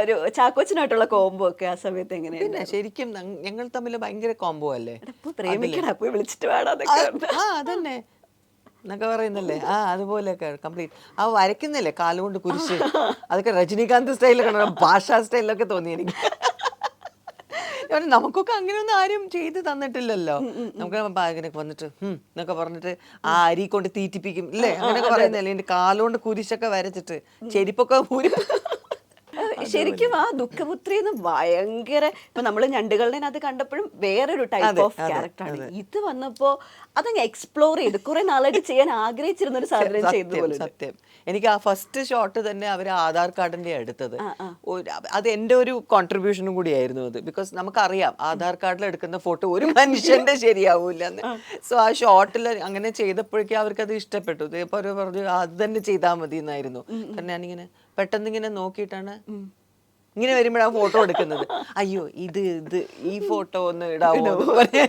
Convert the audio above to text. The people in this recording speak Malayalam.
ഒരു ചാക്കോച്ചനായിട്ടുള്ള കോംബോ ഒക്കെ ആ സമയത്ത് പിന്നെ എങ്ങനെയാണ്? ശരിക്കും ഞങ്ങൾ തമ്മിൽ ഭയങ്കര കോംബോ അല്ലേ പ്രേമിക്കണം, പോയി വിളിച്ചിട്ട് വേണമെന്നൊക്കെ ഉണ്ട്. ആ അതന്നെ എന്നൊക്കെ പറയുന്നല്ലേ അതുപോലെയൊക്കെ കംപ്ലീറ്റ് വരയ്ക്കുന്നില്ലേ കാലുകൊണ്ട് കുരിശ് അതൊക്കെ രജനീകാന്ത് സ്റ്റൈലൊക്കെ ഭാഷാ സ്റ്റൈലൊക്കെ തോന്നി എനിക്ക്. നമുക്കൊക്കെ അങ്ങനെയൊന്നും ആരും ചെയ്ത് തന്നിട്ടില്ലല്ലോ. നമുക്ക് ഇങ്ങനെ വന്നിട്ട് എന്നൊക്കെ പറഞ്ഞിട്ട് ആ അരി കൊണ്ട് തീറ്റിപ്പിക്കും ഇല്ലേ, അങ്ങനെയൊക്കെ പറയുന്നല്ലേ. എന്റെ കാലുകൊണ്ട് കുരിശൊക്കെ വരച്ചിട്ട് ചെരിപ്പൊക്കെ ഊരി ശരിക്കും ആ ദുഃഖപുത്രി എന്ന് ഭയങ്കര, ഇപ്പൊ നമ്മള് ഞണ്ടുകളുടെ അത് കണ്ടപ്പോഴും വേറൊരു ടൈപ്പ് ഓഫ് ക്യാരക്ടറാണ്. ഇത് വന്നപ്പോ അതങ്ങ് എക്സ്പ്ലോർ ചെയ്ത് കുറെ നാളായിട്ട് ചെയ്യാൻ ആഗ്രഹിച്ചിരുന്ന ഒരു സാധനം ചെയ്തതുപോലെ. സത്യം എനിക്ക് ആ ഫസ്റ്റ് ഷോട്ട് തന്നെ അവർ ആധാർ കാർഡിന്റെ എടുത്തത്. അത് എൻ്റെ ഒരു കോൺട്രിബ്യൂഷനും കൂടിയായിരുന്നു അത്. ബിക്കോസ് നമുക്കറിയാം ആധാർ കാർഡിൽ എടുക്കുന്ന ഫോട്ടോ ഒരു മനുഷ്യന്റെ ശരിയാവൂല എന്ന്. സോ ആ ഷോട്ടിൽ അങ്ങനെ ചെയ്തപ്പോഴേക്കും അവർക്ക് അത് ഇഷ്ടപ്പെട്ടു. ഇപ്പൊ അവർ പറഞ്ഞു അത് തന്നെ ചെയ്താൽ മതി എന്നായിരുന്നു. കാരണം ഞാനിങ്ങനെ പെട്ടെന്ന് ഇങ്ങനെ നോക്കിയിട്ടാണ് ഇങ്ങനെ വരുമ്പോഴാണ് ഫോട്ടോ എടുക്കുന്നത്. അയ്യോ ഇത് ഈ ഫോട്ടോ ഒന്ന് ഇടാവോ എന്ന്